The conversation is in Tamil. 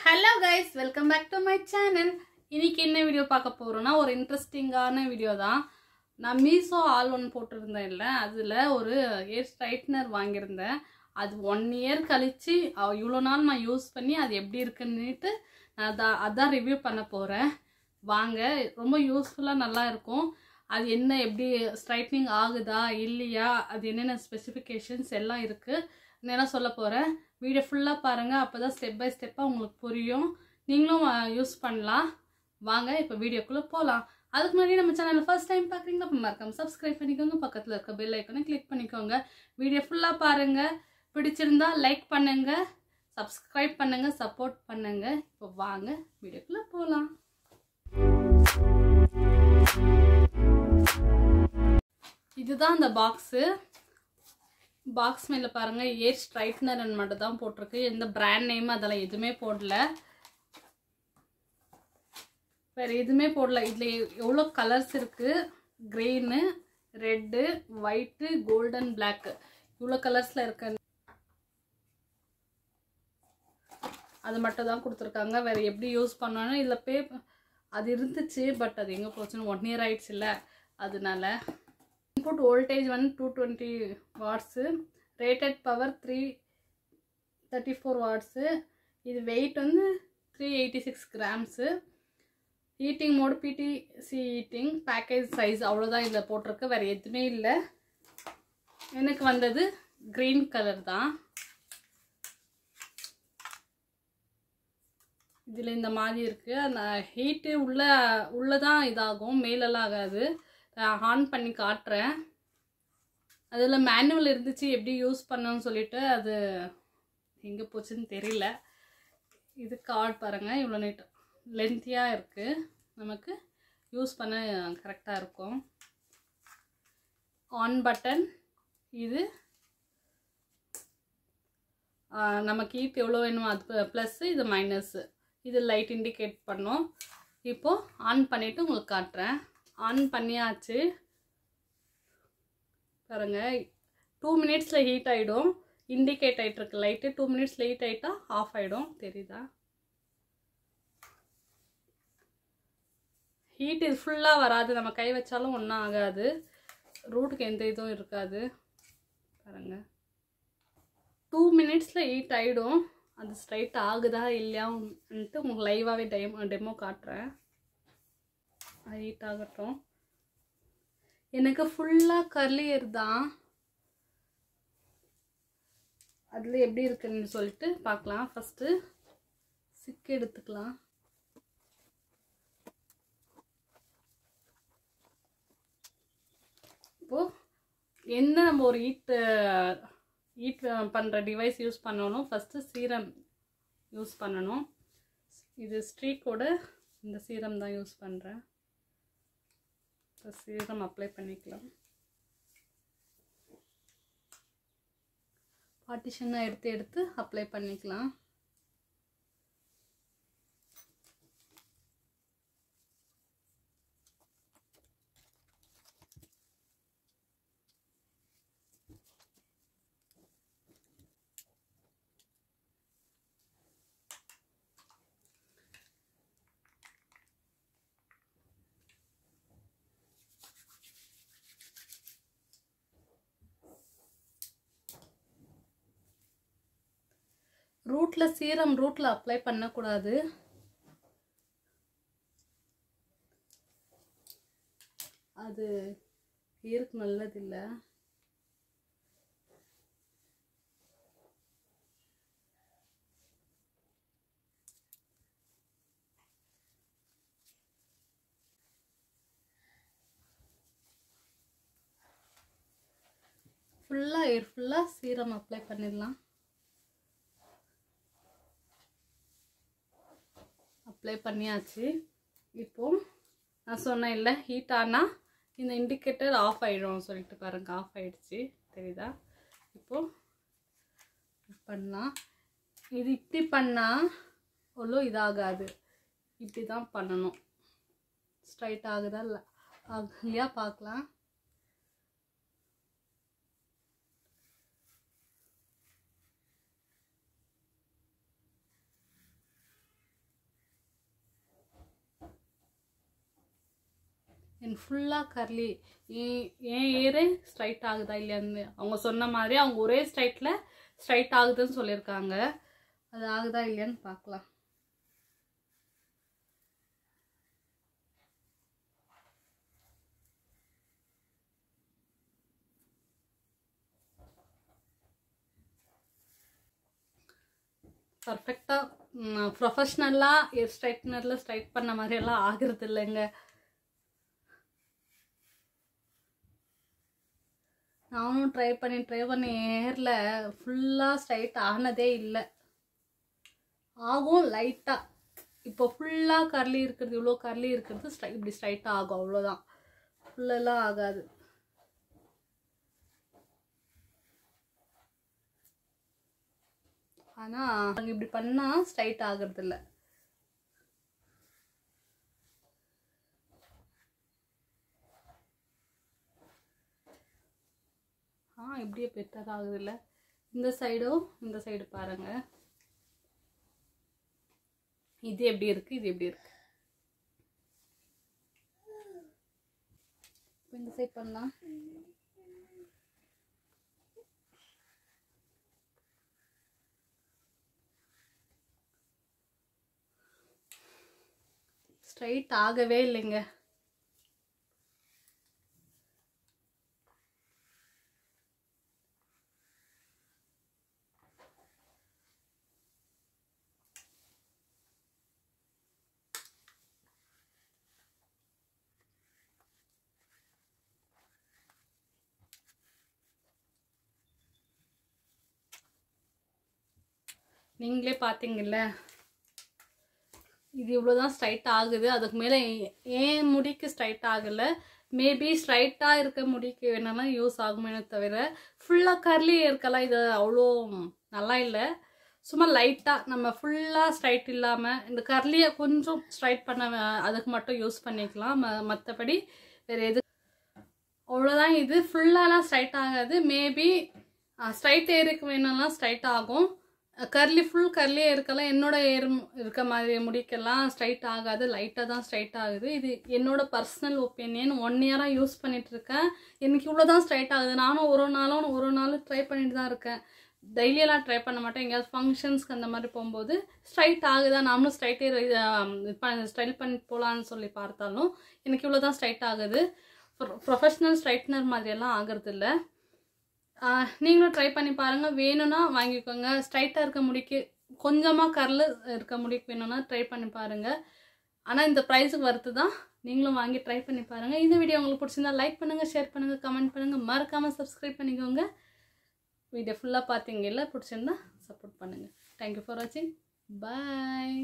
Hello guys, welcome back to my channel. இன்னைக்கு என்ன வீடியோ பார்க்க போறோம்னா ஒரு இன்ட்ரஸ்டிங்கான வீடியோ தான். நான் மீசோ ஆல் ஒன் போட்டுருந்தேன் இல்ல, அதுல ஒரு ஹேர் ஸ்ட்ரைட்னர் வாங்கியிருந்தேன். அது 1 இயர் கழிச்சு இவ்வளோ நாள் நான் யூஸ் பண்ணி அது எப்படி இருக்குன்னுட்டு நான் அதான் ரிவ்யூ பண்ண போறேன். வாங்க, ரொம்ப யூஸ்ஃபுல்லாக நல்லா இருக்கும். அது என்ன எப்படி ஸ்ட்ரைட்னிங் ஆகுதா இல்லையா, அது என்னென்ன ஸ்பெசிஃபிகேஷன்ஸ் எல்லாம் இருக்குது நான் சொல்ல போகிறேன். வீடியோ ஃபுல்லாக பாருங்கள், அப்போ தான் ஸ்டெப் பை ஸ்டெப்பாக உங்களுக்கு புரியும், நீங்களும் யூஸ் பண்ணலாம். வாங்க இப்போ வீடியோக்குள்ளே போகலாம். அதுக்கு முன்னாடி நம்ம சேனலில் ஃபர்ஸ்ட் டைம் பார்க்குறீங்கன்னா அப்போ மறக்காம சப்ஸ்கிரைப் பண்ணிக்கோங்க, பக்கத்தில் இருக்க பெல் ஐக்கனை கிளிக் பண்ணிக்கோங்க. வீடியோ ஃபுல்லாக பாருங்கள், பிடிச்சிருந்தா லைக் பண்ணுங்கள், சப்ஸ்கிரைப் பண்ணுங்கள், சப்போர்ட் பண்ணுங்கள். இப்போ வாங்க வீடியோக்குள்ளே போகலாம். இதுதான் அந்த பாக்ஸ் மேல பாருங்க, ஹேர் ஸ்ட்ரைட்னர் மட்டும் தான் போட்டிருக்கு. எந்த பிராண்ட் நேம் அதெல்லாம் எதுவுமே போடல, வேற எதுவுமே போடல. இதுல எவ்வளோ கலர்ஸ் இருக்கு, green, red, white, golden, black, இவ்வளோ கலர்ஸ்ல இருக்கு. அது மட்டும் தான் கொடுத்துருக்காங்க. வேற எப்படி யூஸ் பண்ணணும் இதில் அது இருந்துச்சு, பட் அது எங்கே போச்சுன்னு 1 இயர் ஆயிடுச்சு இல்லை, அதனால. இன்புட் வோல்டேஜ் வந்து 220 வாட்ஸு, ரேட்டட் பவர் 334 வாட்ஸு. இது வெயிட் வந்து 386 grams. Heating mode PTC heating, package size அவ்வளோதான் இதில் போட்டிருக்கு, வேறு எதுவுமே இல்லை. எனக்கு வந்தது க்ரீன் கலர் தான். இதில் இந்த மாதிரி இருக்குது. அந்த ஹீட்டு உள்ளதான் இதாகும், மேலெல்லாம் ஆகாது. ஆன் பண்ணி காட்டுறேன். அதில் மேனுவல் இருந்துச்சு எப்படி யூஸ் பண்ணணும்னு சொல்லிட்டு, அது எங்கே போச்சுன்னு தெரியல. இது கார்டு பாருங்கள், இவ்வளோ நீட் லென்த்தியாக இருக்குது, நமக்கு யூஸ் பண்ண கரெக்டாக இருக்கும். ஆன் பட்டன், இது நமக்கு ஹீட் எவ்வளோ வேணுமோ அது ப்ளஸ்ஸு, இது மைனஸ்ஸு. இது லைட் இண்டிகேட் பண்ணோம். இப்போது ஆன் பண்ணிவிட்டு உங்களுக்கு காட்டுறேன். ஆன் பண்ணியாச்சு பாருங்க, 2 மினிட்ஸில் ஹீட் ஆகிடும். இண்டிகேட் ஆகிட்டுருக்கு லைட்டு, 2 மினிட்ஸில் ஹீட் ஆகிட்டா ஆஃப் ஆகிடும். தெரியுதா? ஹீட் இது ஃபுல்லாக வராது, நம்ம கை வச்சாலும் ஒன்றும் ஆகாது, ரூட்டுக்கு எந்த இதுவும் இருக்காது. பாருங்க, 2 மினிட்ஸில் ஹீட் ஆகிடும். அது ஸ்ட்ரைட் ஆகுதா இல்லையான்ட்டு உங்களுக்கு லைவாகவே டெமோ காட்டுறேன். ஹீட் ஆகட்டும். எனக்கு ஃபுல்லாக கர்லி ஹேர் தான், அதில் எப்படி இருக்குன்னு சொல்லிட்டு பார்க்கலாம். ஃபஸ்ட்டு சிக்கு எடுத்துக்கலாம். இப்போது என்ன நம்ம ஒரு ஹீட் பண்ணுற டிவைஸ் யூஸ் பண்ணணும். ஃபஸ்ட்டு சீரம் யூஸ் பண்ணணும். இது ஸ்ட்ரீக்கோட இந்த சீரம் தான் யூஸ் பண்ணுறேன். சீரம் அப்ளை பண்ணிக்கலாம். பார்ட்டிஷனாக எடுத்து அப்ளை பண்ணிக்கலாம். சீரம் ரூட்டில் அப்ளை பண்ணக்கூடாது. அது ஹேருக்கு நல்லதில்லை. ஹேர் ஃபுல்லாக சீரம் அப்ளை பண்ணிடலாம். அப்ளை பண்ணியாச்சு. இப்போது நான் சொன்னேன் இல்லை, ஹீட் ஆனால் இந்த இண்டிகேட்டர் ஆஃப் ஆகிடும் சொல்லிட்டு பாருங்கள், ஆஃப் ஆகிடுச்சு. தெரியுதா? இப்போது பண்ணலாம். இது இப்படி பண்ணால் அவ்வளோ இதாகாது, இப்படி தான் பண்ணணும். ஸ்ட்ரைட் ஆகுதா இல்லை ஆகலையா பார்க்கலாம். என் ஃபுல்லாக கர்லி ஏன் ஏரே ஸ்ட்ரைட் ஆகுதா இல்லையான்னு அவங்க சொன்ன மாதிரி அவங்க ஒரே ஸ்ட்ரைட் ஆகுதுன்னு சொல்லியிருக்காங்க. அது ஆகுதா இல்லையான்னு பார்க்கலாம். பர்ஃபெக்டாக ப்ரொஃபஷ்னலாக ஹேர் ஸ்ட்ரைட்னரில் ஸ்ட்ரைட் பண்ண மாதிரியெல்லாம் ஆகிறது இல்லைங்க. நானும் ட்ரை பண்ணி ஹேரில் ஃபுல்லாக ஸ்ட்ரைட் ஆனதே இல்லை. ஆகும் லைட்டாக. இப்போ ஃபுல்லாக கர்லி இருக்கிறது, இவ்வளோ கர்லி இருக்கிறது இப்படி ஸ்ட்ரைட்டாக ஆகும், அவ்வளோதான். ஃபுல்லெல்லாம் ஆகாது. ஆனால் நாங்கள் இப்படி பண்ணால் ஸ்ட்ரைட் ஆகிறது இல்லை. இப்படியே பெட்டர் ஆகுது இல்லை. இந்த சைடு பாருங்க, இது எப்படி இருக்கு, இது எப்படி இருக்கு. இந்த சைடு பண்ணலாம். ஸ்ட்ரைட் ஆகவே இல்லைங்க. நீங்களே பார்த்தீங்கல்ல, இது இவ்வளோதான் ஸ்ட்ரைட் ஆகுது. அதுக்கு மேலே ஏன் முடிக்கு ஸ்ட்ரைட் ஆகலை. மேபி ஸ்ட்ரைட்டாக இருக்க முடிக்கு வேணாலும் யூஸ் ஆகுமே தவிர ஃபுல்லாக கர்லி இருக்கலாம் இது அவ்வளோ நல்லா இல்லை. சும்மா லைட்டாக நம்ம ஃபுல்லாக ஸ்ட்ரைட் இல்லாமல் இந்த கர்லியை கொஞ்சம் ஸ்ட்ரைட் பண்ண அதுக்கு மட்டும் யூஸ் பண்ணிக்கலாம். மற்றபடி வேறு எது அவ்வளோதான். இது ஃபுல்லாலாம் ஸ்ட்ரைட் ஆகாது. மேபி ஸ்ட்ரைட் ஏருக்கு வேணும்லாம் ஸ்ட்ரைட் ஆகும். ஃபுல் கர்லியே இருக்கலாம். என்னோட ஏர் இருக்க மாதிரி முடிக்கெல்லாம் ஸ்ட்ரைட் ஆகாது, லைட்டாக தான் ஸ்ட்ரைட் ஆகுது. இது என்னோட பர்சனல் ஒப்பீனியன். 1 இயராக யூஸ் பண்ணிட்டு இருக்கேன். எனக்கு இவ்வளோ தான் ஸ்ட்ரைட் ஆகுது. நானும் ஒரு நாள் ட்ரை பண்ணிட்டு தான் இருக்கேன். டெய்லியெல்லாம் ட்ரை பண்ண மாட்டேன். எங்கேயாவது ஃபங்க்ஷன்ஸ்க்கு அந்த மாதிரி போகும்போது ஸ்ட்ரைட் ஆகுதா, நாமளும் ஸ்ட்ரைட்டே ஸ்டைல் பண்ணி போகலான்னு சொல்லி பார்த்தாலும் எனக்கு இவ்வளோ தான் ஸ்ட்ரைட் ஆகுது. ப்ரொஃபஷ்னல் ஸ்ட்ரைட்னர் மாதிரியெல்லாம் ஆகிறது இல்லை. நீங்களும் ட்ரை பண்ணி பாருங்கள். வேணும்னா வாங்கிக்கோங்க. ஸ்ட்ரைட்டாக இருக்க முடிக்கு கொஞ்சமாக கர்ல் இருக்க முடிக்கு வேணும்னா ட்ரை பண்ணி பாருங்கள். ஆனால் இந்த ப்ரைஸுக்கு வருது தான். நீங்களும் வாங்கி ட்ரை பண்ணி பாருங்கள். இந்த வீடியோ உங்களுக்கு பிடிச்சிருந்தா லைக் பண்ணுங்கள், ஷேர் பண்ணுங்கள், கமெண்ட் பண்ணுங்கள். மறக்காமல் சப்ஸ்கிரைப் பண்ணிக்கோங்க. வீடியோ ஃபுல்லாக பார்த்தீங்கல்ல, பிடிச்சிருந்தா சப்போர்ட் பண்ணுங்கள். தேங்க்யூ ஃபார் வாட்சிங். பாய்.